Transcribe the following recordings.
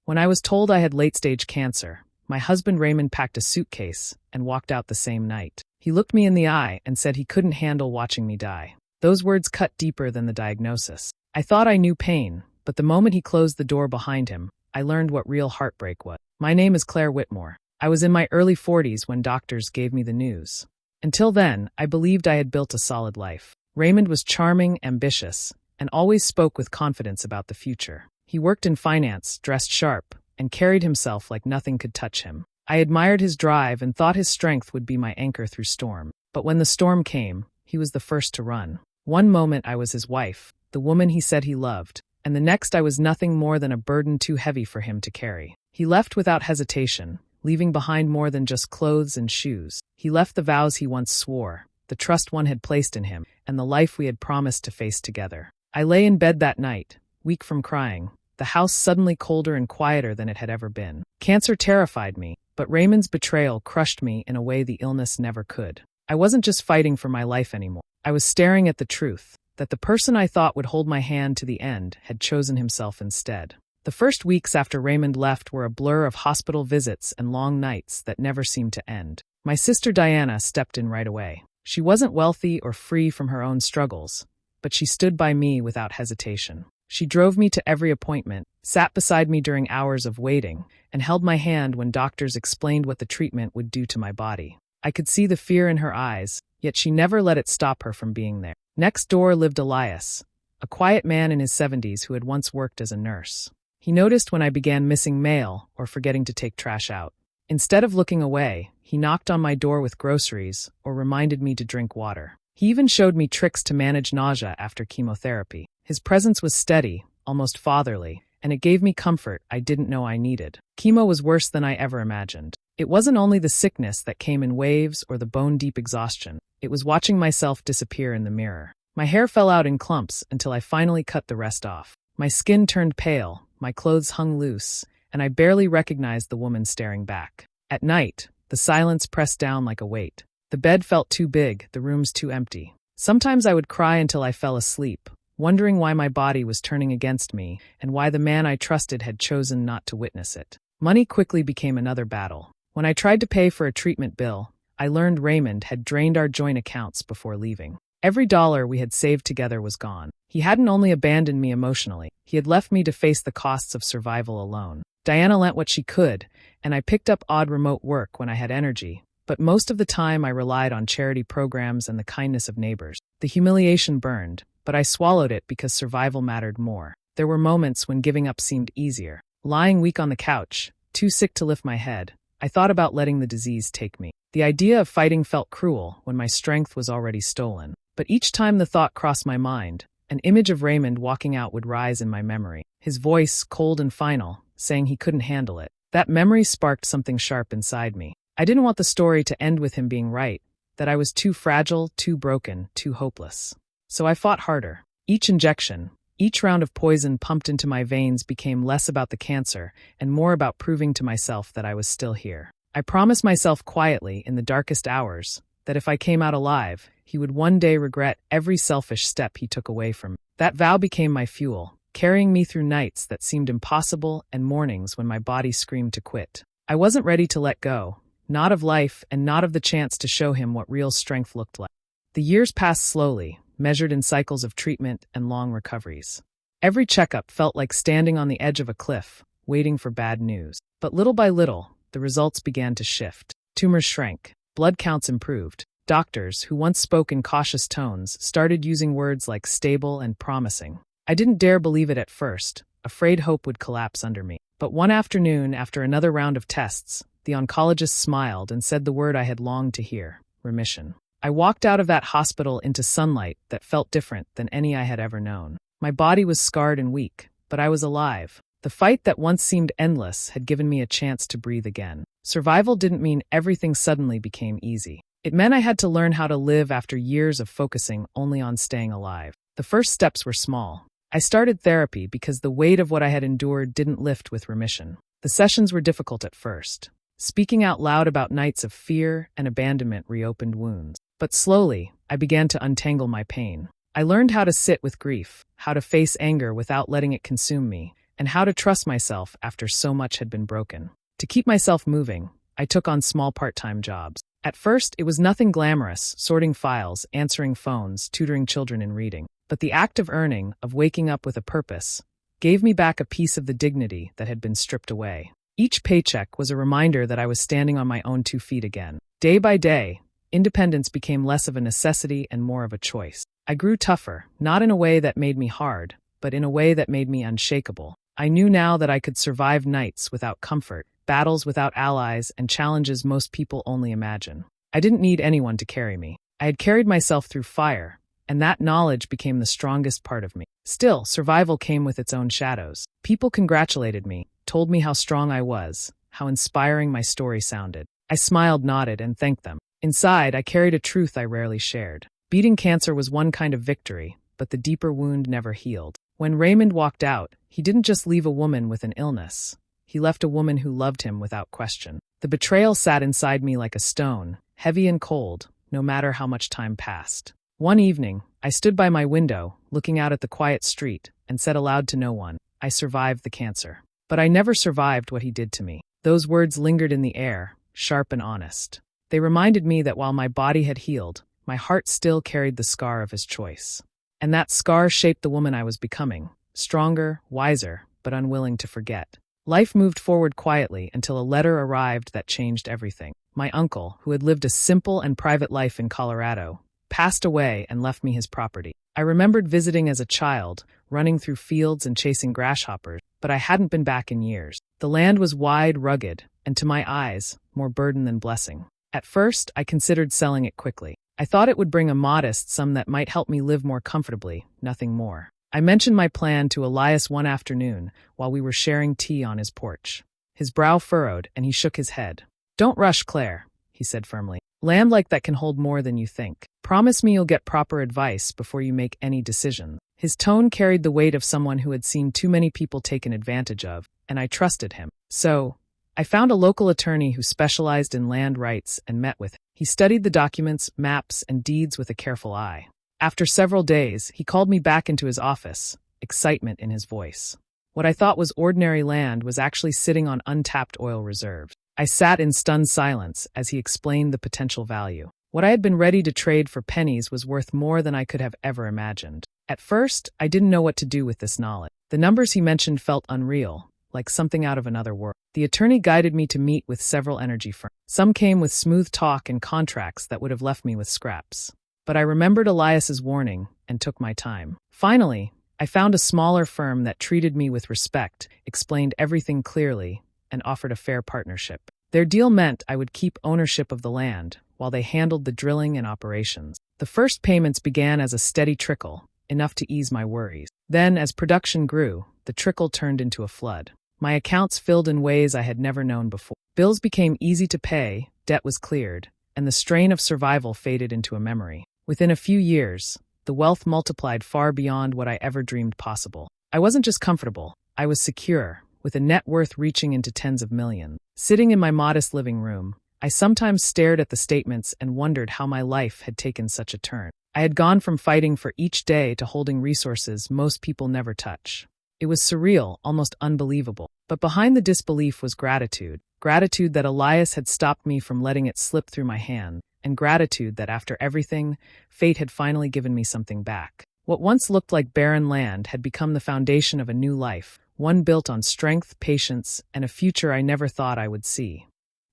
When I was told I had late-stage cancer, my husband Raymond packed a suitcase and walked out the same night. He looked me in the eye and said he couldn't handle watching me die. Those words cut deeper than the diagnosis. I thought I knew pain, but the moment he closed the door behind him, I learned what real heartbreak was. My name is Claire Whitmore. I was in my early 40s when doctors gave me the news. Until then, I believed I had built a solid life. Raymond was charming, ambitious, and always spoke with confidence about the future. He worked in finance, dressed sharp, and carried himself like nothing could touch him. I admired his drive and thought his strength would be my anchor through storm. But when the storm came, he was the first to run. One moment I was his wife, the woman he said he loved, and the next I was nothing more than a burden too heavy for him to carry. He left without hesitation, leaving behind more than just clothes and shoes. He left the vows he once swore, the trust one had placed in him, and the life we had promised to face together. I lay in bed that night, weak from crying, the house suddenly colder and quieter than it had ever been. Cancer terrified me, but Raymond's betrayal crushed me in a way the illness never could. I wasn't just fighting for my life anymore. I was staring at the truth, that the person I thought would hold my hand to the end had chosen himself instead. The first weeks after Raymond left were a blur of hospital visits and long nights that never seemed to end. My sister Diana stepped in right away. She wasn't wealthy or free from her own struggles, but she stood by me without hesitation. She drove me to every appointment, sat beside me during hours of waiting, and held my hand when doctors explained what the treatment would do to my body. I could see the fear in her eyes, yet she never let it stop her from being there. Next door lived Elias, a quiet man in his 70s who had once worked as a nurse. He noticed when I began missing mail or forgetting to take trash out. Instead of looking away, he knocked on my door with groceries or reminded me to drink water. He even showed me tricks to manage nausea after chemotherapy. His presence was steady, almost fatherly, and it gave me comfort I didn't know I needed. Chemo was worse than I ever imagined. It wasn't only the sickness that came in waves or the bone-deep exhaustion. It was watching myself disappear in the mirror. My hair fell out in clumps until I finally cut the rest off. My skin turned pale, my clothes hung loose, and I barely recognized the woman staring back. At night, the silence pressed down like a weight. The bed felt too big, the rooms too empty. Sometimes I would cry until I fell asleep, wondering why my body was turning against me and why the man I trusted had chosen not to witness it. Money quickly became another battle. When I tried to pay for a treatment bill, I learned Raymond had drained our joint accounts before leaving. Every dollar we had saved together was gone. He hadn't only abandoned me emotionally, he had left me to face the costs of survival alone. Diana lent what she could, and I picked up odd remote work when I had energy, but most of the time I relied on charity programs and the kindness of neighbors. The humiliation burned, but I swallowed it because survival mattered more. There were moments when giving up seemed easier. Lying weak on the couch, too sick to lift my head, I thought about letting the disease take me. The idea of fighting felt cruel when my strength was already stolen. But each time the thought crossed my mind, an image of Raymond walking out would rise in my memory. His voice, cold and final, saying he couldn't handle it. That memory sparked something sharp inside me. I didn't want the story to end with him being right, that I was too fragile, too broken, too hopeless. So I fought harder. Each injection, each round of poison pumped into my veins became less about the cancer and more about proving to myself that I was still here. I promised myself quietly in the darkest hours that if I came out alive, he would one day regret every selfish step he took away from me. That vow became my fuel, carrying me through nights that seemed impossible and mornings when my body screamed to quit. I wasn't ready to let go, not of life and not of the chance to show him what real strength looked like. The years passed slowly, measured in cycles of treatment and long recoveries. Every checkup felt like standing on the edge of a cliff, waiting for bad news. But little by little, the results began to shift. Tumors shrank, blood counts improved. Doctors, who once spoke in cautious tones, started using words like stable and promising. I didn't dare believe it at first, afraid hope would collapse under me. But one afternoon, after another round of tests, the oncologist smiled and said the word I had longed to hear: remission. I walked out of that hospital into sunlight that felt different than any I had ever known. My body was scarred and weak, but I was alive. The fight that once seemed endless had given me a chance to breathe again. Survival didn't mean everything suddenly became easy. It meant I had to learn how to live after years of focusing only on staying alive. The first steps were small. I started therapy because the weight of what I had endured didn't lift with remission. The sessions were difficult at first. Speaking out loud about nights of fear and abandonment reopened wounds. But slowly, I began to untangle my pain. I learned how to sit with grief, how to face anger without letting it consume me, and how to trust myself after so much had been broken. To keep myself moving, I took on small part-time jobs. At first, it was nothing glamorous, sorting files, answering phones, tutoring children in reading. But the act of earning, of waking up with a purpose, gave me back a piece of the dignity that had been stripped away. Each paycheck was a reminder that I was standing on my own 2 feet again. Day by day, independence became less of a necessity and more of a choice. I grew tougher, not in a way that made me hard, but in a way that made me unshakable. I knew now that I could survive nights without comfort, battles without allies, and challenges most people only imagine. I didn't need anyone to carry me. I had carried myself through fire, and that knowledge became the strongest part of me. Still, survival came with its own shadows. People congratulated me, told me how strong I was, how inspiring my story sounded. I smiled, nodded, and thanked them. Inside, I carried a truth I rarely shared. Beating cancer was one kind of victory, but the deeper wound never healed. When Raymond walked out, he didn't just leave a woman with an illness. He left a woman who loved him without question. The betrayal sat inside me like a stone, heavy and cold, no matter how much time passed. One evening, I stood by my window, looking out at the quiet street, and said aloud to no one, "I survived the cancer." But I never survived what he did to me. Those words lingered in the air, sharp and honest. They reminded me that while my body had healed, my heart still carried the scar of his choice. And that scar shaped the woman I was becoming, stronger, wiser, but unwilling to forget. Life moved forward quietly until a letter arrived that changed everything. My uncle, who had lived a simple and private life in Colorado, passed away and left me his property. I remembered visiting as a child, running through fields and chasing grasshoppers, but I hadn't been back in years. The land was wide, rugged, and to my eyes, more burden than blessing. At first, I considered selling it quickly. I thought it would bring a modest sum that might help me live more comfortably, nothing more. I mentioned my plan to Elias one afternoon while we were sharing tea on his porch. His brow furrowed, and he shook his head. "Don't rush, Claire," he said firmly. "Land like that can hold more than you think. Promise me you'll get proper advice before you make any decision." His tone carried the weight of someone who had seen too many people taken advantage of, and I trusted him. So, I found a local attorney who specialized in land rights and met with him. He studied the documents, maps, and deeds with a careful eye. After several days, he called me back into his office, excitement in his voice. What I thought was ordinary land was actually sitting on untapped oil reserves. I sat in stunned silence as he explained the potential value. What I had been ready to trade for pennies was worth more than I could have ever imagined. At first, I didn't know what to do with this knowledge. The numbers he mentioned felt unreal, like something out of another world. The attorney guided me to meet with several energy firms. Some came with smooth talk and contracts that would have left me with scraps. But I remembered Elias's warning and took my time. Finally, I found a smaller firm that treated me with respect, explained everything clearly, and offered a fair partnership. Their deal meant I would keep ownership of the land, while they handled the drilling and operations. The first payments began as a steady trickle, enough to ease my worries. Then, as production grew, the trickle turned into a flood. My accounts filled in ways I had never known before. Bills became easy to pay, debt was cleared, and the strain of survival faded into a memory. Within a few years, the wealth multiplied far beyond what I ever dreamed possible. I wasn't just comfortable, I was secure, with a net worth reaching into tens of millions. Sitting in my modest living room, I sometimes stared at the statements and wondered how my life had taken such a turn. I had gone from fighting for each day to holding resources most people never touch. It was surreal, almost unbelievable. But behind the disbelief was gratitude. Gratitude that Elias had stopped me from letting it slip through my hand, and gratitude that after everything, fate had finally given me something back. What once looked like barren land had become the foundation of a new life, one built on strength, patience, and a future I never thought I would see.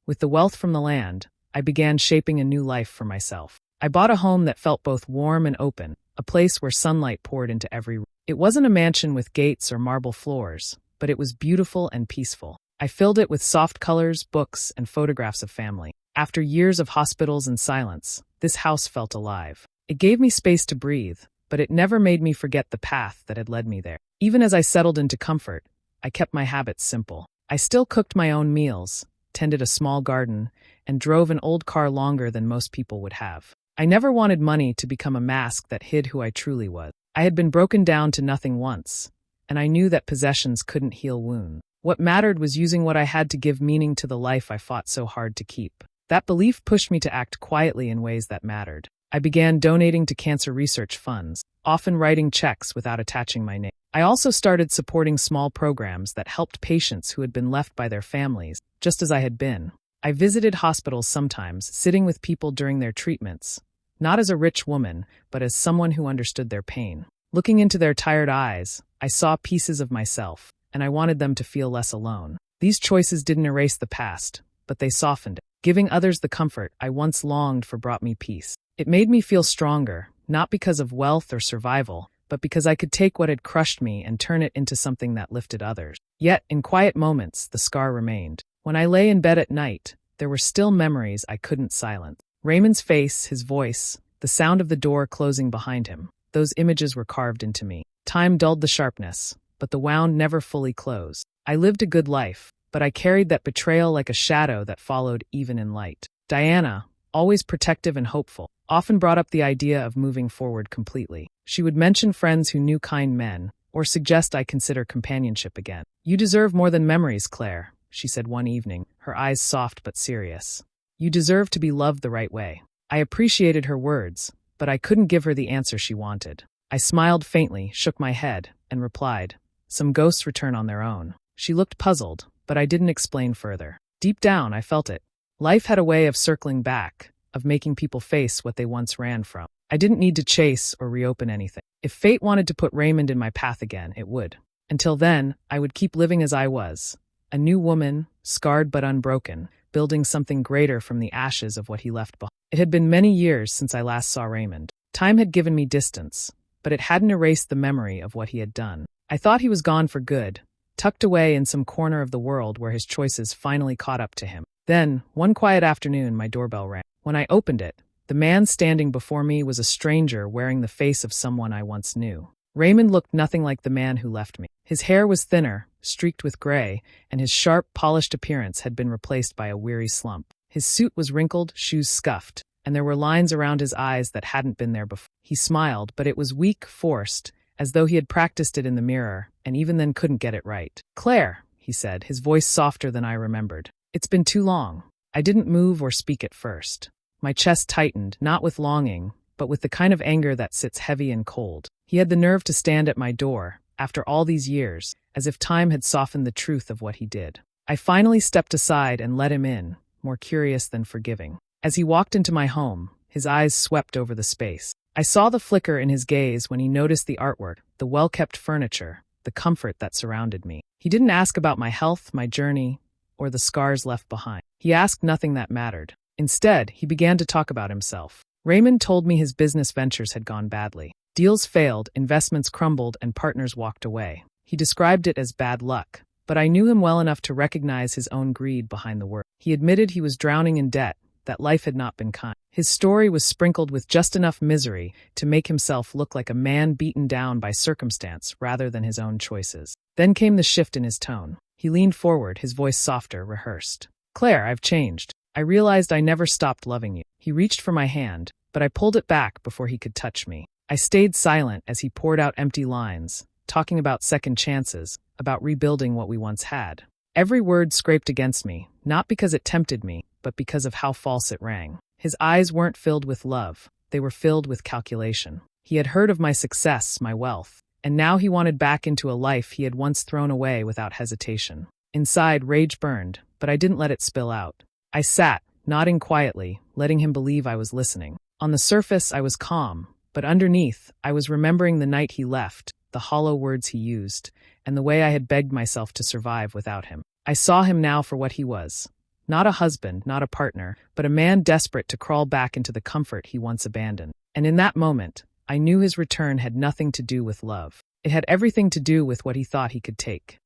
With the wealth from the land, I began shaping a new life for myself. I bought a home that felt both warm and open, a place where sunlight poured into every room. It wasn't a mansion with gates or marble floors, but it was beautiful and peaceful. I filled it with soft colors, books, and photographs of family. After years of hospitals and silence, this house felt alive. It gave me space to breathe, but it never made me forget the path that had led me there. Even as I settled into comfort, I kept my habits simple. I still cooked my own meals, tended a small garden, and drove an old car longer than most people would have. I never wanted money to become a mask that hid who I truly was. I had been broken down to nothing once, and I knew that possessions couldn't heal wounds. What mattered was using what I had to give meaning to the life I fought so hard to keep. That belief pushed me to act quietly in ways that mattered. I began donating to cancer research funds, often writing checks without attaching my name. I also started supporting small programs that helped patients who had been left by their families, just as I had been. I visited hospitals sometimes, sitting with people during their treatments, not as a rich woman, but as someone who understood their pain. Looking into their tired eyes, I saw pieces of myself, and I wanted them to feel less alone. These choices didn't erase the past, but they softened it. Giving others the comfort I once longed for brought me peace. It made me feel stronger, not because of wealth or survival, but because I could take what had crushed me and turn it into something that lifted others. Yet, in quiet moments, the scar remained. When I lay in bed at night, there were still memories I couldn't silence. Raymond's face, his voice, the sound of the door closing behind him. Those images were carved into me. Time dulled the sharpness, but the wound never fully closed. I lived a good life, but I carried that betrayal like a shadow that followed even in light. Diana, always protective and hopeful, often brought up the idea of moving forward completely. She would mention friends who knew kind men, or suggest I consider companionship again. "You deserve more than memories, Claire," she said one evening, her eyes soft but serious. "You deserve to be loved the right way." I appreciated her words, but I couldn't give her the answer she wanted. I smiled faintly, shook my head, and replied, "Some ghosts return on their own." She looked puzzled, but I didn't explain further. Deep down, I felt it. Life had a way of circling back, of making people face what they once ran from. I didn't need to chase or reopen anything. If fate wanted to put Raymond in my path again, it would. Until then, I would keep living as I was, a new woman, scarred but unbroken, building something greater from the ashes of what he left behind. It had been many years since I last saw Raymond. Time had given me distance, but it hadn't erased the memory of what he had done. I thought he was gone for good, tucked away in some corner of the world where his choices finally caught up to him. Then, one quiet afternoon, my doorbell rang. When I opened it, the man standing before me was a stranger wearing the face of someone I once knew. Raymond looked nothing like the man who left me. His hair was thinner, streaked with gray, and his sharp, polished appearance had been replaced by a weary slump. His suit was wrinkled, shoes scuffed, and there were lines around his eyes that hadn't been there before. He smiled, but it was weak, forced, as though he had practiced it in the mirror, and even then couldn't get it right. "Claire," he said, his voice softer than I remembered. "It's been too long." I didn't move or speak at first. My chest tightened, not with longing, but with the kind of anger that sits heavy and cold. He had the nerve to stand at my door, after all these years, as if time had softened the truth of what he did. I finally stepped aside and let him in, more curious than forgiving. As he walked into my home, his eyes swept over the space. I saw the flicker in his gaze when he noticed the artwork, the well-kept furniture, the comfort that surrounded me. He didn't ask about my health, my journey, or the scars left behind. He asked nothing that mattered. Instead, he began to talk about himself. Raymond told me his business ventures had gone badly. Deals failed, investments crumbled, and partners walked away. He described it as bad luck, but I knew him well enough to recognize his own greed behind the word. He admitted he was drowning in debt, that life had not been kind. His story was sprinkled with just enough misery to make himself look like a man beaten down by circumstance rather than his own choices. Then came the shift in his tone. He leaned forward, his voice softer, rehearsed. "Claire, I've changed. I realized I never stopped loving you." He reached for my hand, but I pulled it back before he could touch me. I stayed silent as he poured out empty lines, talking about second chances, about rebuilding what we once had. Every word scraped against me, not because it tempted me, but because of how false it rang. His eyes weren't filled with love, they were filled with calculation. He had heard of my success, my wealth, and now he wanted back into a life he had once thrown away without hesitation. Inside, rage burned, but I didn't let it spill out. I sat, nodding quietly, letting him believe I was listening. On the surface, I was calm, but underneath, I was remembering the night he left, the hollow words he used, and the way I had begged myself to survive without him. I saw him now for what he was. Not a husband, not a partner, but a man desperate to crawl back into the comfort he once abandoned. And in that moment, I knew his return had nothing to do with love. It had everything to do with what he thought he could take.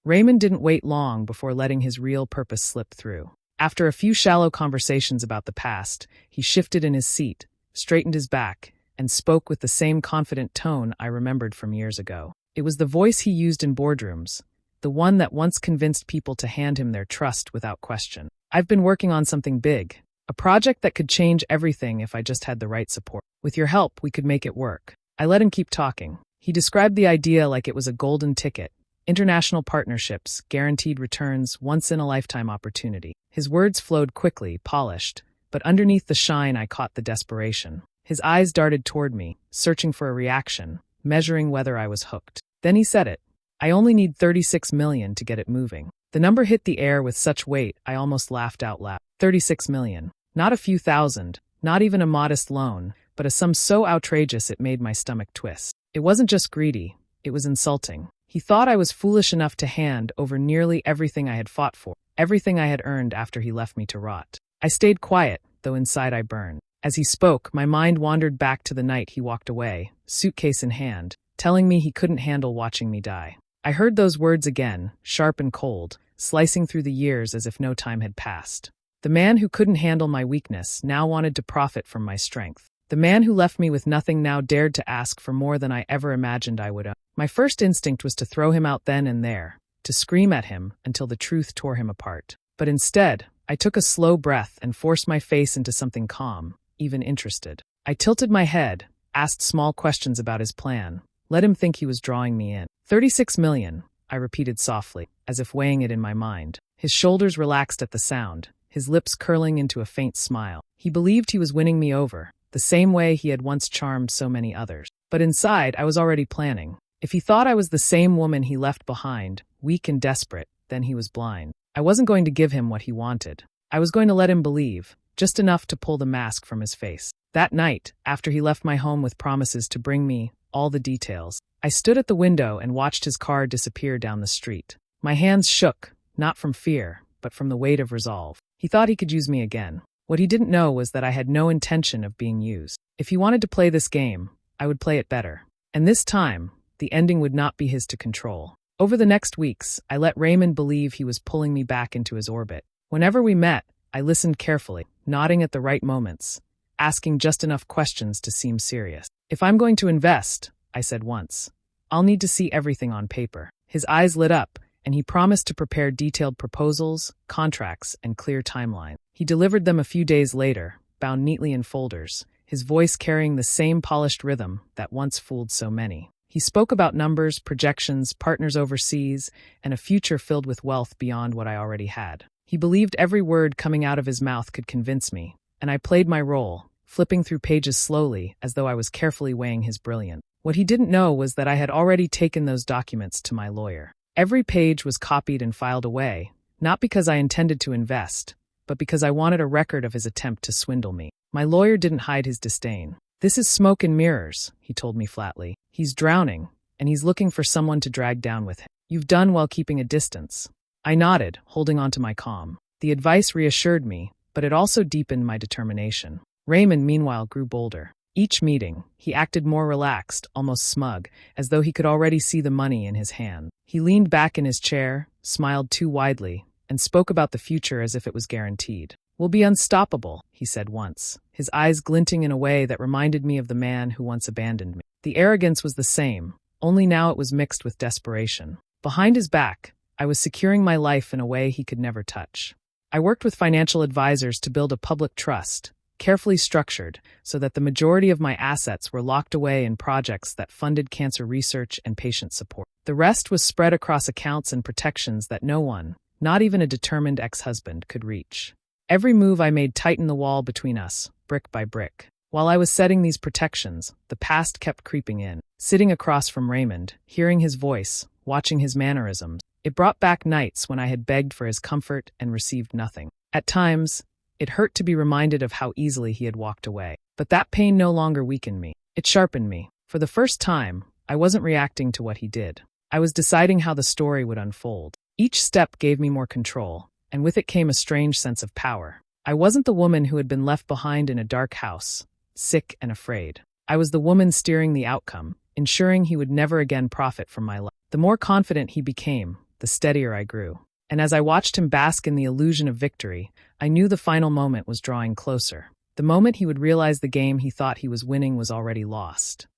Raymond didn't wait long before letting his real purpose slip through. After a few shallow conversations about the past, he shifted in his seat, straightened his back, and spoke with the same confident tone I remembered from years ago. It was the voice he used in boardrooms, the one that once convinced people to hand him their trust without question. "I've been working on something big, a project that could change everything if I just had the right support. With your help, we could make it work." I let him keep talking. He described the idea like it was a golden ticket. International partnerships, guaranteed returns, once-in-a-lifetime opportunity. His words flowed quickly, polished, but underneath the shine I caught the desperation. His eyes darted toward me, searching for a reaction, measuring whether I was hooked. Then he said it. I only need 36 million to get it moving. The number hit the air with such weight, I almost laughed out loud. 36 million. Not a few thousand, not even a modest loan, but a sum so outrageous it made my stomach twist. It wasn't just greedy, it was insulting. He thought I was foolish enough to hand over nearly everything I had fought for, everything I had earned after he left me to rot. I stayed quiet, though inside I burned. As he spoke, my mind wandered back to the night he walked away, suitcase in hand, telling me he couldn't handle watching me die. I heard those words again, sharp and cold, slicing through the years as if no time had passed. The man who couldn't handle my weakness now wanted to profit from my strength. The man who left me with nothing now dared to ask for more than I ever imagined I would own. My first instinct was to throw him out then and there, to scream at him until the truth tore him apart. But instead, I took a slow breath and forced my face into something calm, even interested. I tilted my head, asked small questions about his plan, let him think he was drawing me in. 36 million, I repeated softly, as if weighing it in my mind. His shoulders relaxed at the sound, his lips curling into a faint smile. He believed he was winning me over, the same way he had once charmed so many others. But inside, I was already planning. If he thought I was the same woman he left behind, weak and desperate, then he was blind. I wasn't going to give him what he wanted. I was going to let him believe, just enough to pull the mask from his face. That night, after he left my home with promises to bring me all the details, I stood at the window and watched his car disappear down the street. My hands shook, not from fear, but from the weight of resolve. He thought he could use me again. What he didn't know was that I had no intention of being used. If he wanted to play this game, I would play it better. And this time, the ending would not be his to control. Over the next weeks, I let Raymond believe he was pulling me back into his orbit. Whenever we met, I listened carefully, nodding at the right moments, asking just enough questions to seem serious. If I'm going to invest, I said once, I'll need to see everything on paper. His eyes lit up, and he promised to prepare detailed proposals, contracts, and clear timeline. He delivered them a few days later, bound neatly in folders, his voice carrying the same polished rhythm that once fooled so many. He spoke about numbers, projections, partners overseas, and a future filled with wealth beyond what I already had. He believed every word coming out of his mouth could convince me, and I played my role, flipping through pages slowly as though I was carefully weighing his brilliance. What he didn't know was that I had already taken those documents to my lawyer. Every page was copied and filed away, not because I intended to invest, but because I wanted a record of his attempt to swindle me. My lawyer didn't hide his disdain. This is smoke and mirrors, he told me flatly. He's drowning, and he's looking for someone to drag down with him. You've done well keeping a distance. I nodded, holding on to my calm. The advice reassured me, but it also deepened my determination. Raymond, meanwhile, grew bolder. Each meeting, he acted more relaxed, almost smug, as though he could already see the money in his hand. He leaned back in his chair, smiled too widely, and spoke about the future as if it was guaranteed. We'll be unstoppable, he said once, his eyes glinting in a way that reminded me of the man who once abandoned me. The arrogance was the same, only now it was mixed with desperation. Behind his back, I was securing my life in a way he could never touch. I worked with financial advisors to build a public trust, carefully structured so that the majority of my assets were locked away in projects that funded cancer research and patient support. The rest was spread across accounts and protections that no one, not even a determined ex-husband, could reach. Every move I made tightened the wall between us, brick by brick. While I was setting these protections, the past kept creeping in. Sitting across from Raymond, hearing his voice, watching his mannerisms, it brought back nights when I had begged for his comfort and received nothing. At times, it hurt to be reminded of how easily he had walked away. But that pain no longer weakened me. It sharpened me. For the first time, I wasn't reacting to what he did. I was deciding how the story would unfold. Each step gave me more control, and with it came a strange sense of power. I wasn't the woman who had been left behind in a dark house, sick and afraid. I was the woman steering the outcome, ensuring he would never again profit from my life. The more confident he became, the steadier I grew. And as I watched him bask in the illusion of victory, I knew the final moment was drawing closer. The moment he would realize the game he thought he was winning was already lost.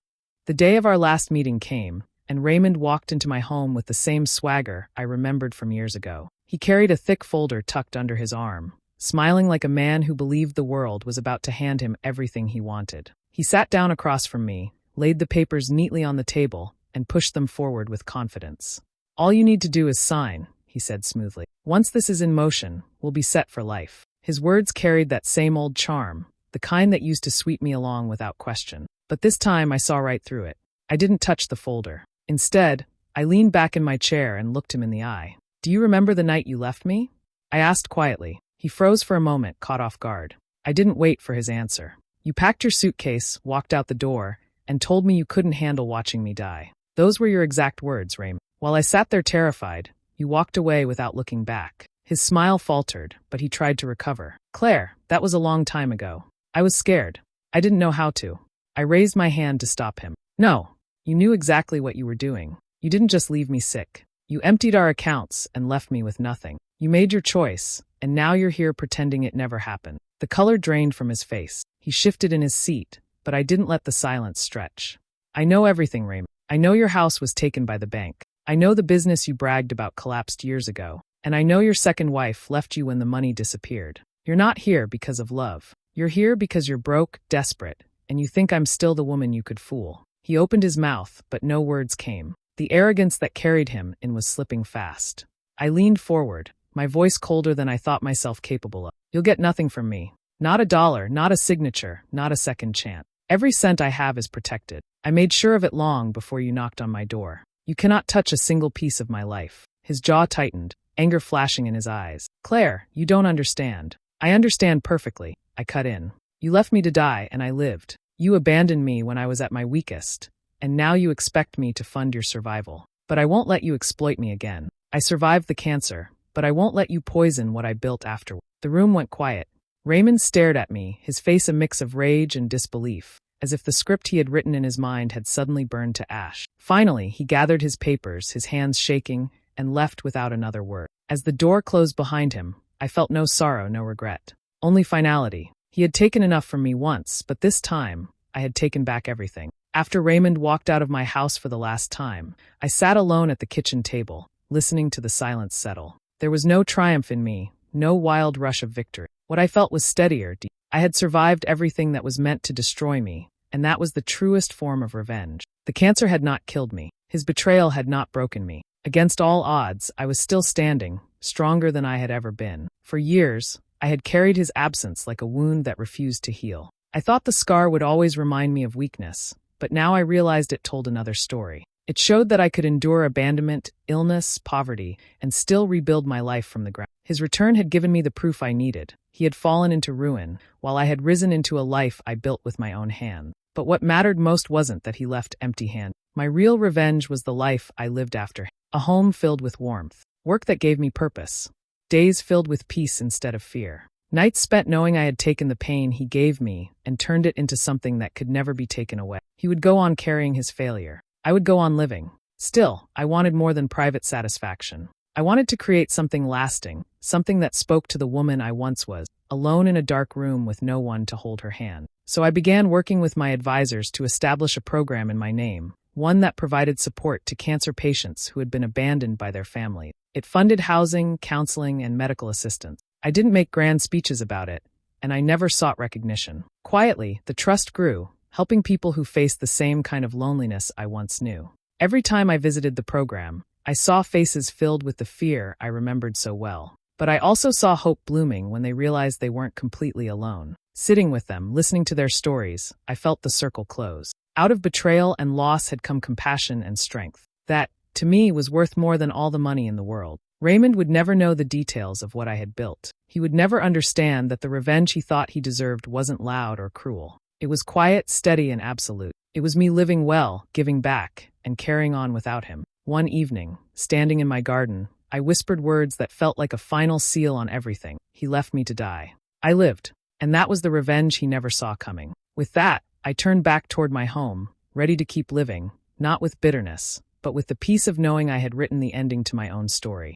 The day of our last meeting came, and Raymond walked into my home with the same swagger I remembered from years ago. He carried a thick folder tucked under his arm, smiling like a man who believed the world was about to hand him everything he wanted. He sat down across from me, laid the papers neatly on the table, and pushed them forward with confidence. "All you need to do is sign," he said smoothly. "Once this is in motion, we'll be set for life." His words carried that same old charm, the kind that used to sweep me along without question. But this time I saw right through it. I didn't touch the folder. Instead, I leaned back in my chair and looked him in the eye. "Do you remember the night you left me?" I asked quietly. He froze for a moment, caught off guard. I didn't wait for his answer. "You packed your suitcase, walked out the door, and told me you couldn't handle watching me die. Those were your exact words, Raymond. While I sat there terrified, you walked away without looking back." His smile faltered, but he tried to recover. "Claire, that was a long time ago. I was scared. I didn't know how to." I raised my hand to stop him. "No, you knew exactly what you were doing. You didn't just leave me sick. You emptied our accounts and left me with nothing. You made your choice, and now you're here pretending it never happened." The color drained from his face. He shifted in his seat, but I didn't let the silence stretch. "I know everything, Raymond. I know your house was taken by the bank. I know the business you bragged about collapsed years ago. And I know your second wife left you when the money disappeared. You're not here because of love. You're here because you're broke, desperate, and you think I'm still the woman you could fool." He opened his mouth, but no words came. The arrogance that carried him in was slipping fast. I leaned forward, my voice colder than I thought myself capable of. "You'll get nothing from me. Not a dollar, not a signature, not a second chance. Every cent I have is protected. I made sure of it long before you knocked on my door. You cannot touch a single piece of my life." His jaw tightened, anger flashing in his eyes. "Claire, you don't understand." "I understand perfectly," I cut in. "You left me to die, and I lived. You abandoned me when I was at my weakest, and now you expect me to fund your survival. But I won't let you exploit me again. I survived the cancer, but I won't let you poison what I built afterward." The room went quiet. Raymond stared at me, his face a mix of rage and disbelief, as if the script he had written in his mind had suddenly burned to ash. Finally, he gathered his papers, his hands shaking, and left without another word. As the door closed behind him, I felt no sorrow, no regret. Only finality. He had taken enough from me once, but this time, I had taken back everything. After Raymond walked out of my house for the last time, I sat alone at the kitchen table, listening to the silence settle. There was no triumph in me, no wild rush of victory. What I felt was steadier, deep. I had survived everything that was meant to destroy me, and that was the truest form of revenge. The cancer had not killed me. His betrayal had not broken me. Against all odds, I was still standing, stronger than I had ever been. For years, I had carried his absence like a wound that refused to heal. I thought the scar would always remind me of weakness, but now I realized it told another story. It showed that I could endure abandonment, illness, poverty, and still rebuild my life from the ground. His return had given me the proof I needed. He had fallen into ruin, while I had risen into a life I built with my own hands. But what mattered most wasn't that he left empty-handed. My real revenge was the life I lived after him. A home filled with warmth, work that gave me purpose, days filled with peace instead of fear, nights spent knowing I had taken the pain he gave me and turned it into something that could never be taken away. He would go on carrying his failure. I would go on living. Still, I wanted more than private satisfaction. I wanted to create something lasting, something that spoke to the woman I once was, alone in a dark room with no one to hold her hand. So I began working with my advisors to establish a program in my name, one that provided support to cancer patients who had been abandoned by their families. It funded housing, counseling, and medical assistance. I didn't make grand speeches about it, and I never sought recognition. Quietly, the trust grew, helping people who faced the same kind of loneliness I once knew. Every time I visited the program, I saw faces filled with the fear I remembered so well. But I also saw hope blooming when they realized they weren't completely alone. Sitting with them, listening to their stories, I felt the circle close. Out of betrayal and loss had come compassion and strength. That, to me, was worth more than all the money in the world. Raymond would never know the details of what I had built. He would never understand that the revenge he thought he deserved wasn't loud or cruel. It was quiet, steady, and absolute. It was me living well, giving back, and carrying on without him. One evening, standing in my garden, I whispered words that felt like a final seal on everything. He left me to die. I lived, and that was the revenge he never saw coming. With that, I turned back toward my home, ready to keep living, not with bitterness, but with the peace of knowing I had written the ending to my own story.